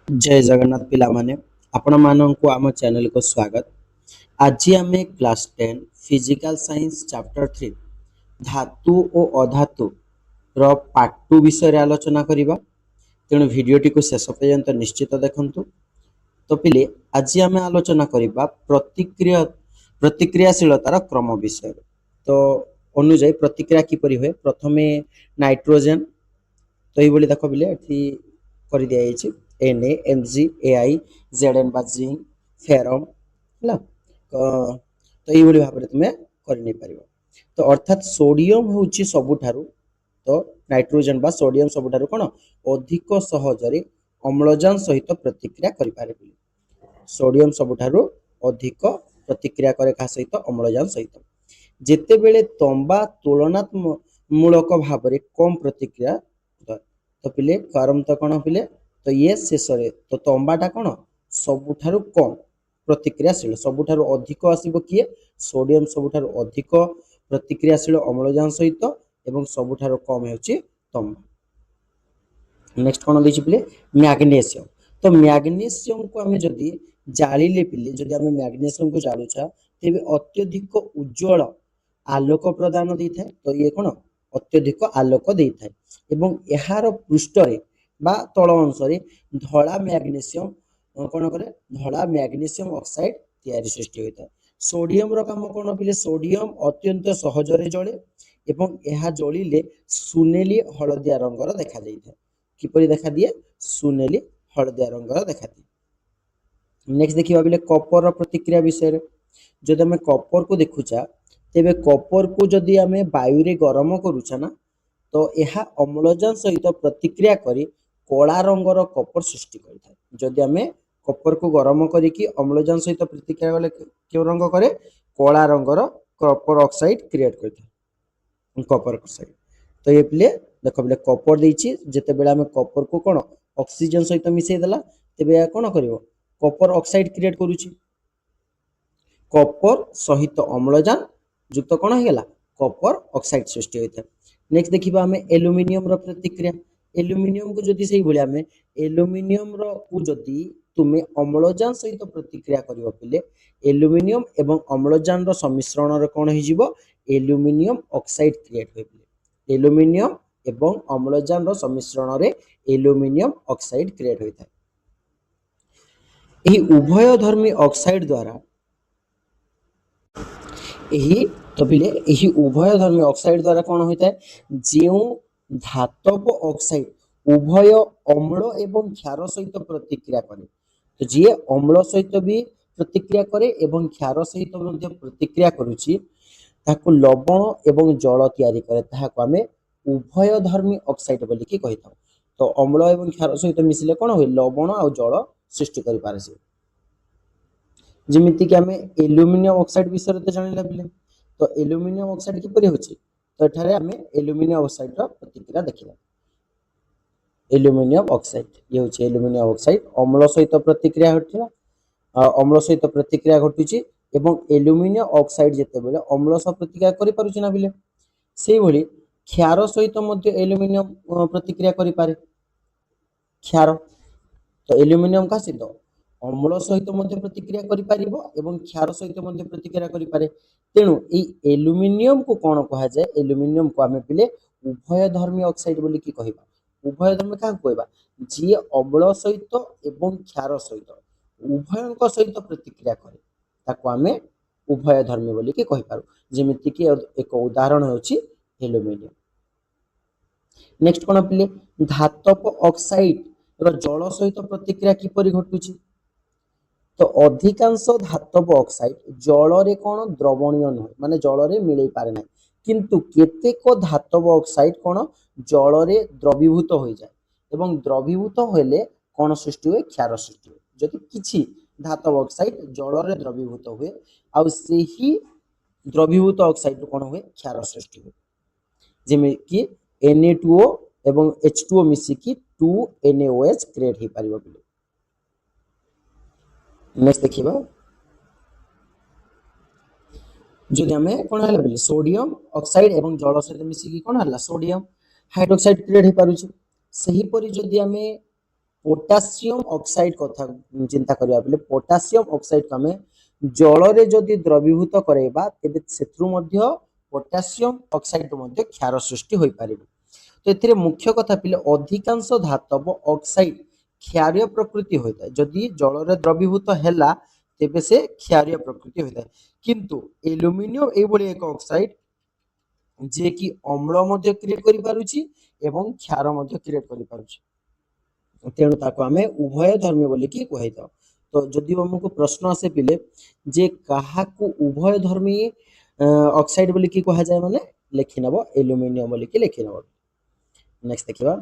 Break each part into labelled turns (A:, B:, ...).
A: जय जगन्नाथ पिला माने आपण मानक आम चैनल को स्वागत। आज आम क्लास 10 फिजिकल साइंस चैप्टर 3 धातु और अधातु रो पार्ट 2 विषय रे आलोचना करिबा। तेणु भिडियोटी को शेष पर्यंत निश्चित देखंतु। तो पिले आज आम आलोचना करिबा प्रतिक्रियाशीलतार क्रम विषय। तो अनुଯାयी प्रतिक्रिया किपरि हुए प्रथमे नाइट्रोजन तो ये देख पिले कर दिया N A M G A I Z N बा जिंक फेरम है तो ये भाव में तुम्हें कर नहीं पार। तो अर्थात सोडियम हूँ सबुठारु तो नाइट्रोजन बा सोडियम सबुठारु कौन अधिक सहजरे अम्लजान सहित प्रतिक्रिया करें। सोडियम सबुठारु अधिक प्रतिक्रिया करे का सहित अम्लजान सहित जेतेबेले तंबा तुलनात्मक भाव में कम प्रतिक्रिया तो पिले कारण तो कौन पिले तो ये शेष तो तंबाटा कौन सबुठारु कम प्रतिक्रियाशील सबुठारु अधिक आसीबो किए सोडियम सबुठारु अधिक प्रतिक्रियाशील अम्लजान सहित एवं सबुठारु कम हेउची तंबा। नेक्स्ट कौन देखिए पिले मैग्नेशियम तो मैग्नेशियम को आम जदि जालिले पिले जदि आम मैग्नेशियम को जालुछा तेबे अत्यधिक उज्जवल आलोक प्रदान देता है। तो ये कौन अत्यधिक आलोक देता है एवं यार पृष्ठरे बा तल अंश धला मैग्नेशियम कौन करे धला मैग्नेशियम ऑक्साइड तैयारी सृष्टि होता है। सोडियम रो काम कौन पिले सोडियम अत्यंत सहजरे जले एवं यह जलिले सुनेली हलदिया रंगर देखा जाइए किपरि देखा दिए सुनेली हलदिया रंगर देखा दिए। नेक्स्ट देखिबा बिले कपर प्रतिक्रिया विषय जदि आम कपर को देखुचा तेबे कपर को जदि आम वायु रे गरम करूछा ना तो यह अम्लजान सहित प्रतिक्रिया करी कला रंगर कपर सृष्टि करता है। जदि आम कपर को गरम करिकी अम्लजान सहित प्रतिक्रिया कले क्यों रंग करे कला रंगर कपर ऑक्साइड क्रिएट करता है कपर ऑक्साइड। तो ये पिले देख पिले कपर देछि जेते बेला आम कपर को कोन ऑक्सीजन सहित मिसई देला तेबे या कोन करिवो कपर ऑक्साइड क्रिएट करूछि कपर सहित अम्लजान युक्त कोन हो गेला कपर ऑक्साइड सृष्टि होता है। नेक्स्ट देखिबा आम एल्युमिनियम रो प्रतिक्रिया एल्युमिनियम को जदि सही भली आम एल्युमिनियम रो को जदि तुमे अम्लजान सहित प्रतिक्रिया करिवो पिले एल्युमिनियम एवं अम्लजान रो सम्मिश्रण रे कोन हो जिवो एल्युमिनियम ऑक्साइड क्रिएट होय पिले एल्युमिनियम एवं अम्लजान रो सम्मिश्रण रे एल्युमिनियम ऑक्साइड क्रिएट होता है। एही उभय धर्मी ऑक्साइड द्वारा यही तो पिले यही उभय धर्मी ऑक्साइड द्वारा कौन होता है जो धातव ऑक्साइड उभय अम्ल एवं क्षार सहित प्रतिक्रिया करे तो जी अम्ल सहित भी प्रतिक्रिया करे एवं क्षार सहित प्रतिक्रिया करुछि ताको लवण एवं जल तैयारी करे ताहाको आमे उभय धर्मी ऑक्साइड बोली कि कहिथाउ। तो अम्ल एवं क्षार सहित मिसिले कौन हुए लवण और जल सृष्टि करि पारे से जमीती आम एल्युमिनियम ऑक्साइड विषय तो जान पिले तो एल्युमिनियम ऑक्साइड किपरि होछि तो एठारे आम एल्युमिनियम ऑक्साइड रो प्रतिक्रिया देखिबा। एल्युमिनियम ऑक्साइड ये होछि एल्युमिनियम ऑक्साइड अम्ल सहित प्रतिक्रिया होथिला अम्ल सहित प्रतिक्रिया घटुछि एवं एल्युमिनियम ऑक्साइड जेते बेले अम्ल सह प्रतिक्रिया करि पारुछि ना बिले सेही भली क्षार सहित मध्ये एल्युमिनियम प्रतिक्रिया करि पारे क्षार तो एल्युमिनियम का सहित अम्ल सहित मध्ये प्रतिक्रिया करि परिबो एवं क्षार सहित मध्ये प्रतिक्रिया करि पारे। तेणु ए एल्युमिनियम को कोन कहा जाय एल्युमिनियम को आमे पिले उभय धर्मी ऑक्साइड बोली कि कहिबा उभय धर्मी का कहबा जे अम्ल सहित एवं क्षार सहित उभयंक सहित प्रतिक्रिया करे ताको आमे उभय धर्मी बोली कि कहि पारू जेमिति कि एक उदाहरण होछि एल्युमिनियम। नेक्स्ट कोन पिले धातव ऑक्साइड रो जल सहित प्रतिक्रिया किपरि घटुछि तो अधिकांश धातव ऑक्साइड जल रे कोन द्रवणीय न माने जल रे मिलै पारे ना किंतु केतेक धातव ऑक्साइड कोन जल रे द्रवीभूत हो जाए एवं द्रवीभूत होले कोन सृष्टि हुए क्षार सृष्टि हुए जदि किछि धातव ऑक्साइड जल रे द्रवीभूत हुए आ सेही द्रवीभूत ऑक्साइड कोन हुए क्षार सृष्टि हुए जेमे कि Na2O एवं H2O मिसिकी 2NaOH क्रिएट हे पारिबो बिले। नेक्स्ट देखिबा जदि आम कौन है बोले सोडियम ऑक्साइड एवं जल सहित मिसिकी कौन है सोडियम हाइड्रोक्साइड क्रिएट हो पारुछि सेही परि जदि आम पोटासियम ऑक्साइड कथा चिंता करिया बेले पोटासियम ऑक्साइड को आमे जलरे जदि द्रवीभूत कराइबा तेबे सेथरु मध्य पोटासियम ऑक्साइड मध्य क्षार सृष्टि होई पारिबो। तो एथिरे मुख्य कथा पिले अधिकांश धातव ऑक्साइड क्षारीय प्रकृति होता है। जदि जलरे द्रवीभूत हैला तेबे से क्षारीय प्रकृति होता है। किंतु एल्युमिनियम एभली एक ऑक्साइड जे कि अम्ल मध्य क्रिएट करि पारुछि एवं क्षार मध्य क्रिएट करि पारुछि। तेणु ताको आमे उभय धर्मी बोली कि कहै थाउ। तो जदि हमको प्रश्न आसे पिले जे काहाकू उभय धर्मी ऑक्साइड बोली कि कहा जाय माने लेखि नबो एल्युमिनियम बोली कि लेखि नबो। नेक्स्ट देखिबा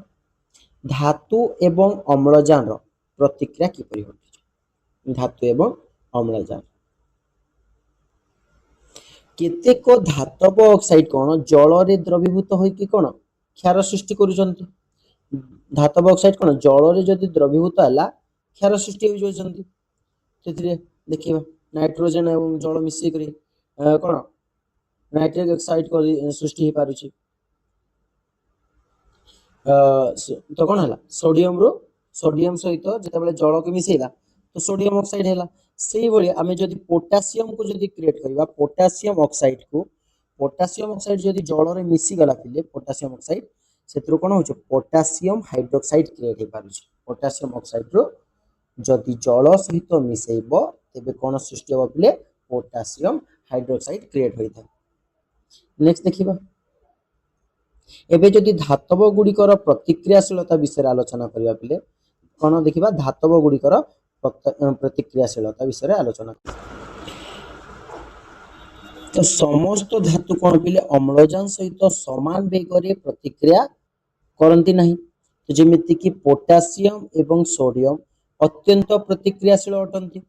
A: धातु एवं अम्लजान प्रतिक्रिया किपरि होछि। धातु एवं अम्लजान केतेक धातव ऑक्साइड कोन जलरे द्रवीभूत होई कि कोन क्षार सृष्टि करूछन्ति। धातव ऑक्साइड कोन जलरे जदि द्रवीभूत हला क्षार सृष्टि होई जोछन्ति। तेथिरे देखिबा नाइट्रोजन एवं जल मिसि करी कोन नाइट्रिक ऑक्साइड को सृष्टि हे पारुछि। तो कौन है सोडियम रो सोडियम सहित जितेबाला जल को मिसेला तो सोडियम ऑक्साइड है। से भाई आम जदि पोटासियम को जदि क्रिएट करबा पोटासियम ऑक्साइड जदि जल रे मिसी गला फिले पोटासियम ऑक्साइड सेतरो कोन होछ पोटासियम हाइड्रोक्साइड क्रिएट हे पारुछि। पोटासियम ऑक्साइड रो जदि जल सहित मिसेइबो तेबे कोन सृष्टि हो फिले पोटासियम हाइड्रोक्साइड क्रिएट होइता। नेक्स्ट देखिबा एबे जदि धातव गुड़िकर प्रतिक्रियाशीलता विषय आलोचना करबा पिले कोन देखिबा धातव गुड़िकर प्रतिक्रियाशीलता विषय आलोचना। तो समस्त धातु कोन पिले अम्लजान सहित समान वेगरे प्रतिक्रिया करंती नहीं। तो जेमिति कि पोटासियम एवं सोडियम अत्यंत प्रतिक्रियाशील अटंती।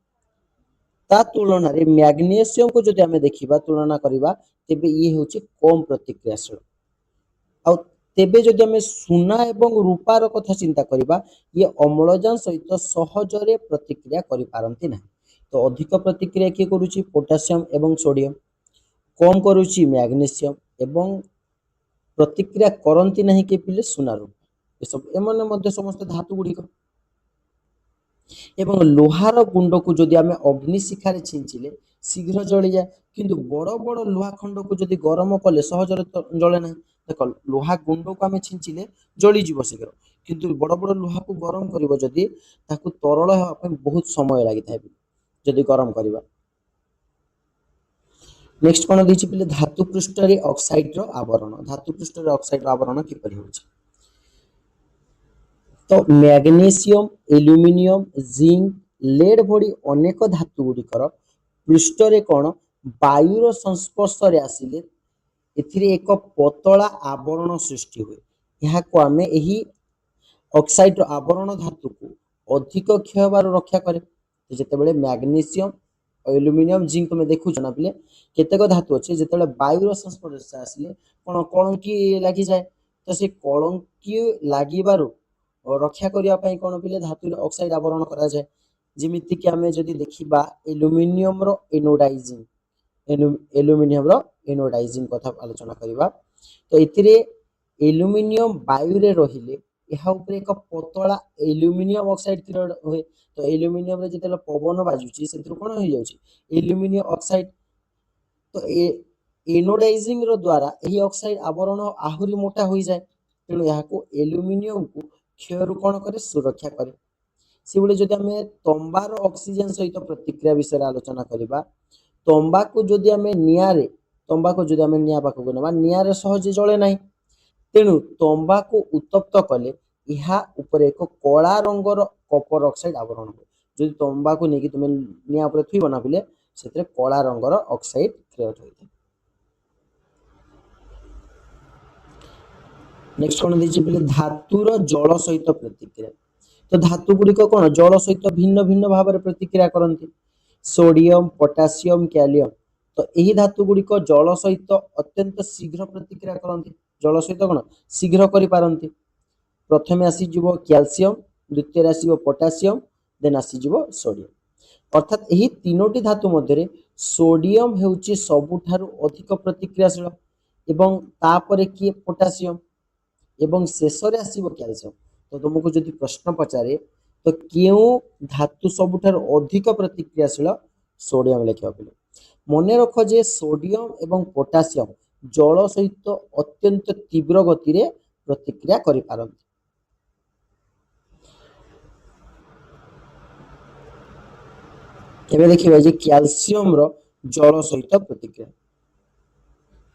A: ता तुलना रे मैग्नीशियम को जदि हमें देखिबा तुलना करिबा तेबे ये होची कम प्रतिक्रियाशील। आ तेबे जदि हमें सुना एवं रूपार कथा चिंता करिबा ये अम्लजान सहित सहजरे प्रतिक्रिया करि पारंती नहीं। तो अधिक प्रतिक्रिया किए करूची पोटासियम एवं सोडियम कम करूची मैग्नीशियम एवं प्रतिक्रिया करंती नहीं के पिले सुना रूप ये सब एमने मध्य समस्त धातु गुड़िक एवं लोहार गुंड को जदि आमे अग्नि शिखारे छिंचिले शीघ्र जली जाए किंतु बड़ बड़ लोहा खंड को जदि गरम कले सहजरे जले नहीं। देख लोहा गुंड को आमे छिंचिले जली जीव शीघ्र किंतु बड़ बड़ लोहा को गरम करिवो जदि ताकू तरल हेबा पय बहुत समय लागि थाए जदि गरम करिवो। नेक्स्ट कोन दिछि पिले धातु पृष्ठ रे ऑक्साइड रो आवरण। धातु पृष्ठ रे ऑक्साइड रो आवरण किपरि होछि। तो मैग्नीशियम एल्युमिनियम जिंक लेड भली अनेक धातु गुड़िकर पृष्ठ रे कोन वायुर संस्पर्श रे आसिले एथिरे एक पतला आवरण सृष्टि हुए। यहाँ को आमे एही ऑक्साइड आवरण धातु को अधिक क्षय होबार रक्षा करे। तो जेतेबेले मैग्नीशियम एल्युमिनियम जिंक में देखु जना पिले केतेक धातु अछि जेतेबेले वायुर संस्पर्श से आसिले कोन कलंकी लागि जाय। तो से कलंकी लागिबारु रक्षा करिया पई कोन पिले धातु ऑक्साइड आवरण करा जाय। जेमिति कि आमे जदि देखिबा एल्युमिनियम रो एनोडाइजिंग एल्युमिनियम रो एनोडाइजिंग कथा आलोचना करिबा। तो एथिरे एल्युमिनियम वायु रे रहिले ଏହା ଉପରେ ଏକ ପତଳା ଏଲ୍ୟୁମିନିୟମ ଅକ୍ସାଇଡ କ୍ରିଏଟ ହୁଏ। ତ ଏଲ୍ୟୁମିନିୟମ ରେ ଯେତେବେଳେ ପବନ ବାଜୁଛି ସେଥିରୁ କଣ ହେଇଯାଉଛି ଏଲ୍ୟୁମିନିୟମ ଅକ୍ସାଇଡ। ତ ଏନୋଡାଇଜିଂ ର ଦ୍ୱାରା ଏହି ଅକ୍ସାଇଡ ଆବରଣ ଆହୁରି ମୋଟା ହୋଇଯାଏ। ତେଣୁ ଏହାକୁ ଏଲ୍ୟୁମିନିୟମ କୁ କ୍ଷୟରୁ କଣ କରେ ସୁରକ୍ଷା କରେ। ସେଭଳି ଯଦି ଆମେ ତମ୍ବାର ଅକ୍ସିଜେନ ସହିତ ପ୍ରତିକ୍ରିୟା ବିଷୟରେ ଆଲୋଚନା କରିବା ତମ୍ବାକୁ ଯଦି ଆମେ ନିଆଁ ପାଖକୁ ନେବା ନିଆଁରେ ସହଜେ ଜଳେ ନାହିଁ। ତେଣୁ ତମ୍ବାକୁ ଉତ୍ତପ୍ତ କଲେ ଏହା ଉପରେ ଏକ କଳା ରଙ୍ଗର କପର ଅକ୍ସାଇଡ ଆବରଣ ହୁଏ। ଯଦି ତମ୍ବାକୁ ନେଇକି ତୁମେ ନିଆଁ ଉପରେ ଥୋଇବ ନା ପିଲେ ସେଥିରେ କଳା ରଙ୍ଗର ଅକ୍ସାଇଡ କ୍ରିଏଟ ହୋଇଥାଏ। नेक्स्ट कोन दिछि पिले धातुर जल सहित प्रतिक्रिया। तो धातु गुड़िक कौन जल सहित भिन्न भिन्न भाव में प्रतिक्रिया करती। सोडियम पोटासियम कैलियम तो यही धातु गुड़िक जल सहित अत्यंत शीघ्र प्रतिक्रिया करती। जल सहित कौन शीघ्र करिपारती। प्रथमे आसीजिवो कैल्शियम द्वितीय आसीबो पोटासियम देन आसीजिवो सोडियम। अर्थात यही तीनोटी धातु मध्य सोडियम हेउची सबुठारु अधिक प्रतिक्रियाशील एवं तापरे किए पोटासियम एवं शेष रे आसीबो कैल्शियम। तो तुमको जदि प्रश्न पचारे तो क्यों धातु सबुठार अधिक प्रतिक्रियाशील सोडियम लिखा पिले मन रख जे सोडियम एवं पोटासियम जल सहित अत्यंत तीव्र गति रे प्रतिक्रिया करि पारंती। एबे देखिबा जे कैल्शियम रो जल सहित प्रतिक्रिया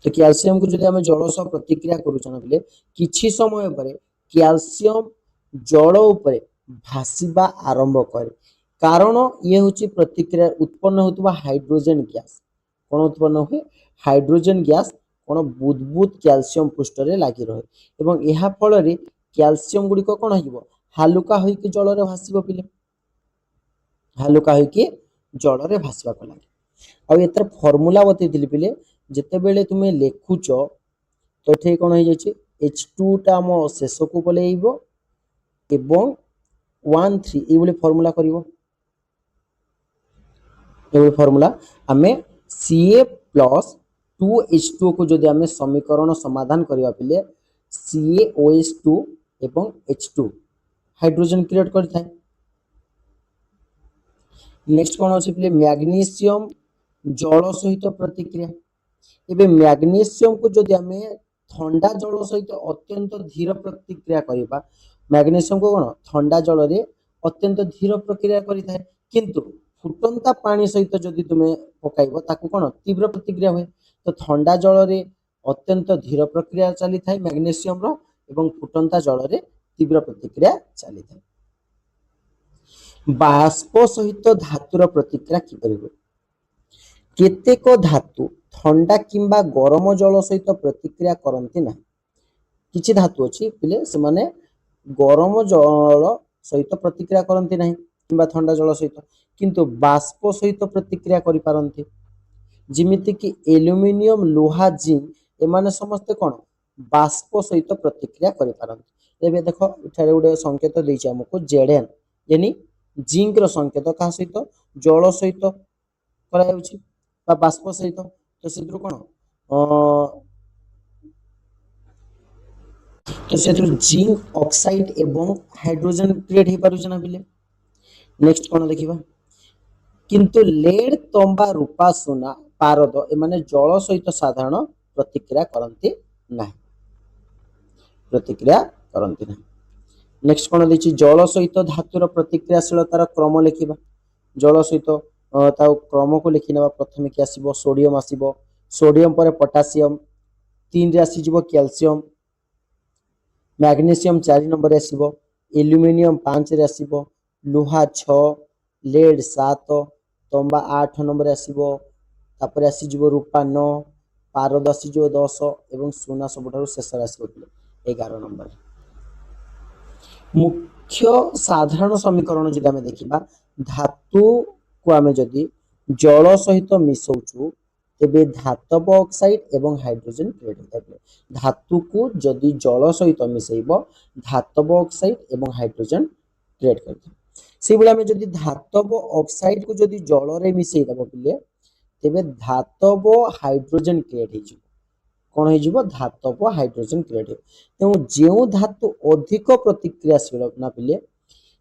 A: तो कैल्शियम को जदि आम जल सह प्रतिक्रिया करूछन बोले किछि समय पर कैल्शियम जल उपरे भासीबा आरंभ करे कारण ये होची प्रतिक्रिया उत्पन्न होतबा हाइड्रोजन गैस कोन उत्पन्न हुए हाइड्रोजन गैस कोन बुदबुद कैल्शियम पृष्ठ रे लागि रहे एवं एहा फल रे कैल्शियम गुडी को कोन हिबो हालुका होई कि जल रे भासीबो पिले हालुका होई कि जल रे भासीबा को लागे आ एतर फार्मूला बतैथिली पिले ଯେତେବେଳେ ତୁମେ ଲେଖୁଛ ତ ଏଠି କ'ଣ ହେଇଯାଇଛି H2 ଟା ଆମ ଶେଷକୁ ପଳେଇବ ଏବଂ 1 3 ଏଇଭଳି ଫର୍ମୁଲା କରିବ ଏଇଭଳି ଫର୍ମୁଲା ଆମେ Ca ପ୍ଲସ୍ 2H2 को যদি ଆମେ ସମୀକରଣ ସମାଧାନ କରିବା ପିଲେ CaOH2 ଏବଂ H2 ହାଇଡ୍ରୋଜେନ କ୍ରିଏଟ୍ କରିଥାଏ। नेक्स्ट कौन अच्छे पिले मैग्नीशियम जल सहित प्रतिक्रिया एबे मैग्नीशियम को जदि आमे ठंडा जल सहित अत्यंत धीर प्रतिक्रिया करिबा मैग्नीशियम को कोन ठंडा जल रे अत्यंत धीर प्रक्रिया करिथाय किंतु फुटंता पानी सहित जदि तुमे पकाइबो ताकू कोन तीव्र प्रतिक्रिया होय तो ठंडा जल रे अत्यंत धीर प्रक्रिया चली थाय मैग्नीशियम रो एवं फुटंता जल रे तीव्र प्रतिक्रिया चली थाय। बाष्प सहित धातुर प्रतिक्रिया किपरि हुए केतेक धातु ठंडा किंबा गरम जल सहित प्रतिक्रिया करती ना किछि धातु अछि पिले से माने गरम जल सहित प्रतिक्रिया करती ना किंबा ठंडा जल सहित किंतु बाष्प सहित प्रतिक्रिया करि पारंती जिमिति कि एल्युमिनियम लोहा जिंक एमाने समस्त कोन बाष्प सहित प्रतिक्रिया करि पारंती। एबे देखो इठारे उडे संकेत दैछि हमकु Zn यानी जिंक रो संकेत का सहित जल सहित करा जाउछि बा बाष्प सहित तो सेथुर कोन तो सेथुर जिंक ऑक्साइड एवं हाइड्रोजन क्रिएट हे पारुछ ना बिले। नेक्स्ट कोन देखिबा किंतु लेड तंबा रूपा सोना पारद एमाने जल सहित साधारण प्रतिक्रिया करंती नाही प्रतिक्रिया करंती नाही। नेक्स्ट कोन देछि जल सहित धातुर प्रतिक्रियाशीलतार क्रम लिखिबा जल सहित ता क्रम को लिखि नेबा प्रथमे कि आसीबो सोडियम आसीबो सोडियम पर पोटासियम 3 रे आसी जिवो कैल्शियम मैग्नीशियम 4 नंबर आसीबो एल्युमिनियम 5 रे आसीबो लोहा 6 लेड 7 तंबा 8 नंबर आसीबो तापर आसी जिवो रूपा 9 पारद आसी जिवो 10 एवं सोना सबठारु शेष आसीबो 11 नंबर। मुख्य साधारण समीकरण जदि आमे देखिबा धातु को आमे जदि जल सहित मिसौचु तेबे धातव ऑक्साइड एवं हाइड्रोजन क्रिएट होता है धातु को जदि जल सहित मिसैबो धातव ऑक्साइड एवं हाइड्रोजन क्रिएट करते से बेला में जदि धातव ऑक्साइड को जदि जल रे मिसै दबो पिले तेबे धातव हाइड्रोजन क्रिएट हो कौन हो धातव हाइड्रोजन क्रिएट हो तेणु जो धातु अधिक प्रतिक्रियाशील ना पिले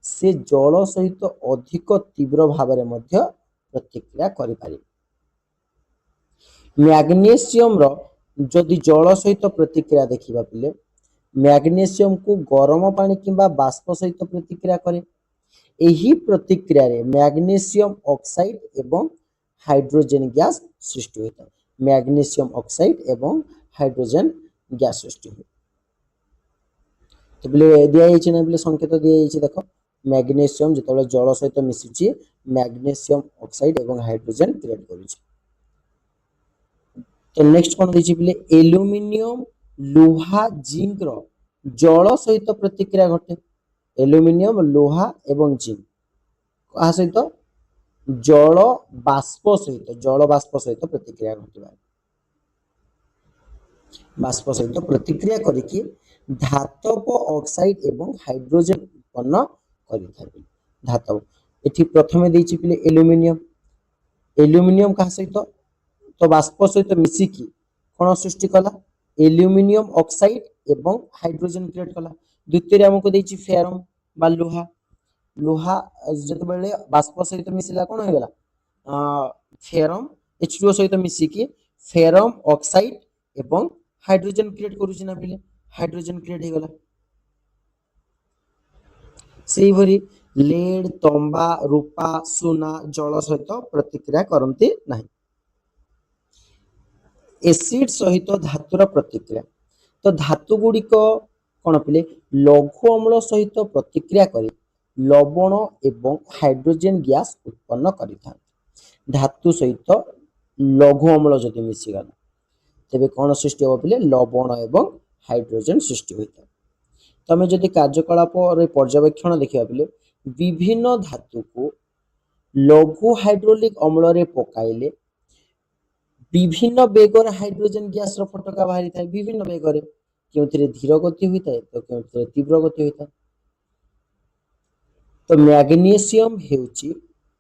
A: से जल सहित अधिक तीव्र भाव में प्रतिक्रिया करि पारे। मैग्नीशियम रो जदि जल सहित प्रतिक्रिया देखिबा पिले मैग्नीशियम को गरम पानी किंबा बाष्प सहित प्रतिक्रिया करे एही प्रतिक्रिया रे मैग्नीशियम ऑक्साइड एवं हाइड्रोजन गैस सृष्टि होता है मैग्नीशियम ऑक्साइड एवं हाइड्रोजन गैस सृष्टि हुए तो बोले दिया ना बोले संकेत दिया देख मैग्नीशियम जो जल सहित मिशुची मैग्नीशियम ऑक्साइड एवं हाइड्रोजन क्रिएट करुछि। तो नेक्स्ट कौन देखिए बोले एल्युमिनियम लोहा जिंक रो जल सहित प्रतिक्रिया घटे एल्युमिनियम लोहा एवं जिंक कहा सहित जल बाष्प सहित प्रतिक्रिया घटवा बाष्प सहित प्रतिक्रिया करके धातव ऑक्साइड एवं हाइड्रोजन उत्पन्न करिथाय धातव एठी प्रथमे देछि पिले एल्युमिनियम कहा सहित तो बाष्प सहित मिसिकी कोन सृष्टि कला एल्युमिनियम ऑक्साइड एवं हाइड्रोजन क्रिएट कला द्वितीय रे हमको देछि फेरम बा लोहा ଲୁହା ଯେତେବେଳେ ବାଷ୍ପ ସହିତ ମିଶିଲା କଣ ହେଇଗଲା, ଫେରମ H2O ସହିତ ମିଶିକି ଫେରମ ଅକ୍ସାଇଡ ଏବଂ ହାଇଡ୍ରୋଜେନ କ୍ରିଏଟ କରୁଛି ନା ପିଲେ, ହାଇଡ୍ରୋଜେନ କ୍ରିଏଟ ହେଇଗଲା। ସେଇଭଳି ଲେଡ, ତମ୍ବା, ରୂପା, ସୁନା ଜଳ ସହିତ ପ୍ରତିକ୍ରିୟା କରନ୍ତି ନାହିଁ। ଏସିଡ ସହିତ ଧାତୁର ପ୍ରତିକ୍ରିୟା, ତ ଧାତୁ ଗୁଡିକ କଣ ପିଲେ ଲଘୁ ଅମ୍ଳ ସହିତ ପ୍ରତିକ୍ରିୟା କରି ଲବଣ ଏବଂ ହାଇଡ୍ରୋଜେନ ଗ୍ୟାସ ଉତ୍ପନ୍ନ କରିଥାନ୍ତି। ଧାତୁ ସହିତ ଲଘୁ ଅମ୍ଳ ଯଦି ମିଶିଗଲା ତେବେ କଣ ସୃଷ୍ଟି ହେବ ପିଲେ, ଲବଣ ଏବଂ ହାଇଡ୍ରୋଜେନ ସୃଷ୍ଟି ହୋଇଥାଏ। ତମେ ଯଦି କାର୍ଯ୍ୟକଳାପରେ ପର୍ଯ୍ୟବେକ୍ଷଣ ଦେଖିବା ପିଲେ, ବିଭିନ୍ନ ଧାତୁକୁ ଲଘୁ ହାଇଡ୍ରୋଲିକ ଅମ୍ଳରେ ପକାଇଲେ ବିଭିନ୍ନ ବେଗରେ ହାଇଡ୍ରୋଜେନ ଗ୍ୟାସର ଫଟକା ବାହାରିଥାଏ, ବିଭିନ୍ନ ବେଗରେ, କେଉଁଥିରେ ଧୀର ଗତି ହୋଇଥାଏ ତ କେଉଁଥିରେ ତୀବ୍ର ଗତି ହୋଇଥାଏ। ତ ମ୍ୟାଗ୍ନେସିୟମ ହେଉଛି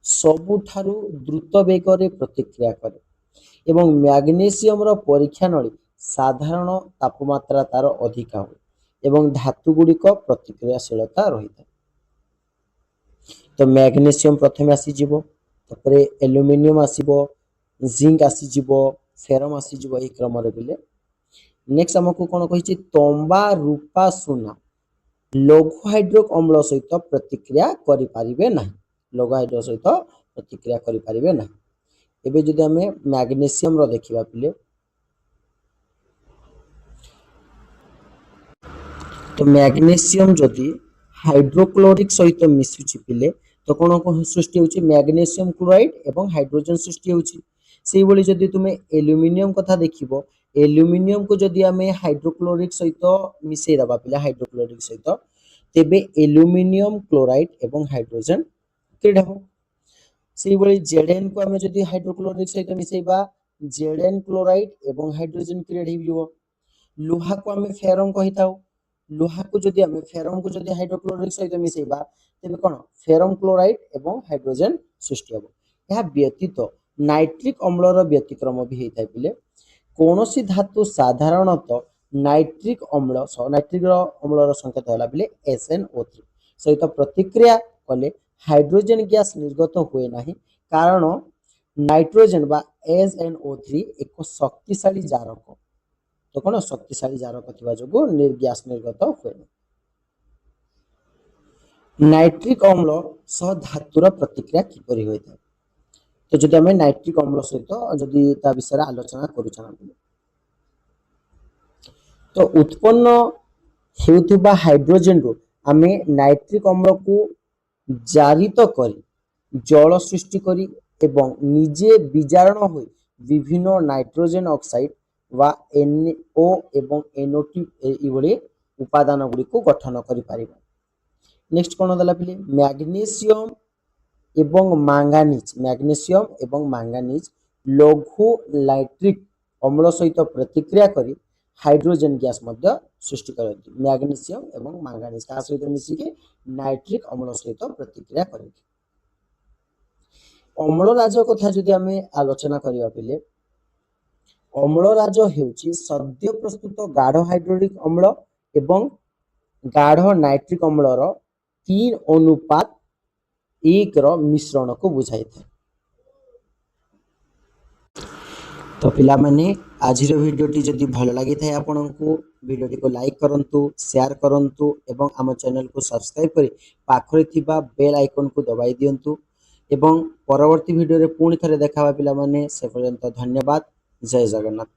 A: ସବୁଠାରୁ ଦ୍ରୁତ ବେଗରେ ପ୍ରତିକ୍ରିୟା କରେ ଏବଂ ମ୍ୟାଗ୍ନେସିୟମର ପରୀକ୍ଷା ନଳୀ ସାଧାରଣ ତାପମାତ୍ରା ତାର ଅଧିକା ହୁଏ ଏବଂ ଧାତୁ ଗୁଡ଼ିକ ପ୍ରତିକ୍ରିୟାଶୀଳତା ରହିଥାଏ। ତ ମ୍ୟାଗ୍ନେସିୟମ ପ୍ରଥମେ ଆସିଯିବ, ତାପରେ ଆଲୁମିନିୟମ ଆସିବ, ଜିଙ୍କ ଆସିଯିବ, ଫେରମ ଆସିଯିବ, ଏହି କ୍ରମରେ ପିଲେ। ନେକ୍ସଟ ଆମକୁ କଣ କହିଛି, ତମ୍ବା, ରୂପା, ସୁନା ଲଘୁ ହାଇଡ୍ରୋକ ଅମ୍ଳ ସହିତ ପ୍ରତିକ୍ରିୟା କରିପାରିବେ ନାହିଁ, ଲଘୁ ହାଇଡ୍ରୋ ସହିତ ପ୍ରତିକ୍ରିୟା କରିପାରିବେ ନାହିଁ। ଏବେ ଯଦି ଆମେ ମ୍ୟାଗ୍ନେସିୟମର ଦେଖିବା ପିଲେ, ତ ମ୍ୟାଗ୍ନେସିୟମ ଯଦି ହାଇଡ୍ରୋକ୍ଲୋରିକ ସହିତ ମିଶୁଛି ପିଲେ ତ କଣ ସୃଷ୍ଟି ହେଉଛି, ମ୍ୟାଗ୍ନେସିୟମ କ୍ଲୋରାଇଡ ଏବଂ ହାଇଡ୍ରୋଜେନ ସୃଷ୍ଟି ହେଉଛି। ସେଇଭଳି ଯଦି ତୁମେ ଆଲୁମିନିୟମ କଥା ଦେଖିବ, ଆଲୁମିନିୟମକୁ ଯଦି ଆମେ ହାଇଡ୍ରୋକ୍ଲୋରିକ ସହିତ ମିଶେଇ ଦେବା ପିଲା, ହାଇଡ୍ରୋକ୍ଲୋରିକ ସହିତ, ତେବେ ଆଲୁମିନିୟମ କ୍ଲୋରାଇଡ ଏବଂ ହାଇଡ୍ରୋଜେନ କ୍ରିଏଟ ହେବ। ସେଇଭଳି Zn କୁ ଆମେ ଯଦି ହାଇଡ୍ରୋକ୍ଲୋରିକ ସହିତ ମିଶେଇବା, Zn କ୍ଲୋରାଇଡ ଏବଂ ହାଇଡ୍ରୋଜେନ କ୍ରିଏଟ ହେଇଯିବ। ଲୁହାକୁ ଆମେ ଫେରମ କହିଥାଉ, ଲୁହାକୁ ଯଦି ଆମେ ଫେରମକୁ ଯଦି ହାଇଡ୍ରୋକ୍ଲୋରିକ ସହିତ ମିଶେଇବା ତେବେ କଣ, ଫେରମ କ୍ଲୋରାଇଡ ଏବଂ ହାଇଡ୍ରୋଜେନ ସୃଷ୍ଟି ହେବ। ଏହା ବ୍ୟତୀତ ନାଇଟ୍ରିକ ଅମ୍ଳର ବ୍ୟତିକ୍ରମ ବି ହେଇଥାଏ ପିଲେ। କୌଣସି ଧାତୁ ସାଧାରଣତଃ ନାଇଟ୍ରିକ ଅମ୍ଳର ସଂକେତ ହେଲା ପିଲେ SnO3 ସହିତ ପ୍ରତିକ୍ରିୟା କଲେ ହାଇଡ୍ରୋଜେନ ଗ୍ୟାସ ନିର୍ଗତ ହୁଏ ନାହିଁ, କାରଣ ନାଇଟ୍ରୋଜେନ ବା SnO3 ଏକ ଶକ୍ତିଶାଳୀ ଜାରକ। ତ କଣ, ଶକ୍ତିଶାଳୀ ଜାରକ ଥିବା ଯୋଗୁଁ ଗ୍ୟାସ ନିର୍ଗତ ହୁଏନି। ନାଇଟ୍ରିକ ଅମ୍ଳ ସହ ଧାତୁର ପ୍ରତିକ୍ରିୟା କିପରି ହୋଇଥାଏ, ତ ଯଦି ଆମେ ନାଇଟ୍ରିକ ଅମ୍ଳ ସହିତ ଯଦି ତା ବିଷୟରେ ଆଲୋଚନା କରୁଛେ, ତ ଉତ୍ପନ୍ନ ହେଉଥିବା ହାଇଡ୍ରୋଜେନରୁ ଆମେ ନାଇଟ୍ରିକ ଅମ୍ଳକୁ ଜାରିତ କରି ଜଳ ସୃଷ୍ଟି କରି ଏବଂ ନିଜେ ବିଜାରଣ ହୋଇ ବିଭିନ୍ନ ନାଇଟ୍ରୋଜେନ ଅକ୍ସାଇଡ ବା NO ଏବଂ NO2 ଏଇଭଳି ଉପାଦାନ ଗୁଡ଼ିକୁ ଗଠନ କରିପାରିବା। ନେକ୍ସଟ କଣ ଦେଲା ପିଲେ, ମ୍ୟାଗ୍ନେସିୟମ ଏବଂ ମାଙ୍ଗାନିଜ ଲଘୁ ନାଇଟ୍ରିକ ଅମ୍ଳ ସହିତ ପ୍ରତିକ୍ରିୟା କରି ହାଇଡ୍ରୋଜେନ ଗ୍ୟାସ ମଧ୍ୟ ସୃଷ୍ଟି କରନ୍ତି। ମ୍ୟାଗ୍ନେସିୟମ ଏବଂ ମାଙ୍ଗାନିଜ କାହା ସହିତ ମିଶିକି, ନାଇଟ୍ରିକ ଅମ୍ଳ ସହିତ ପ୍ରତିକ୍ରିୟା କରନ୍ତି। ଅମ୍ଳରାଜ କଥା ଯଦି ଆମେ ଆଲୋଚନା କରିବା ପିଲେ, ଅମ୍ଳରାଜ ହେଉଛି ସଦ୍ୟ ପ୍ରସ୍ତୁତ ଗାଢ ହାଇଡ୍ରୋଲିକ ଅମ୍ଳ ଏବଂ ଗାଢ ନାଇଟ୍ରିକ ଅମ୍ଳର 3:1ର ମିଶ୍ରଣକୁ ବୁଝାଇଥାଏ। ତ ପିଲାମାନେ ଆଜିର ଭିଡ଼ିଓଟି ଯଦି ଭଲ ଲାଗିଥାଏ ଆପଣଙ୍କୁ, ଭିଡ଼ିଓଟିକୁ ଲାଇକ୍ କରନ୍ତୁ, ସେୟାର କରନ୍ତୁ ଏବଂ ଆମ ଚ୍ୟାନେଲକୁ ସବସ୍କ୍ରାଇବ କରି ପାଖରେ ଥିବା ବେଲ୍ ଆଇକନକୁ ଦବାଇ ଦିଅନ୍ତୁ ଏବଂ ପରବର୍ତ୍ତୀ ଭିଡ଼ିଓରେ ପୁଣି ଥରେ ଦେଖା ହେବା ପିଲାମାନେ। ସେ ପର୍ଯ୍ୟନ୍ତ ଧନ୍ୟବାଦ। ଜୟ ଜଗନ୍ନାଥ।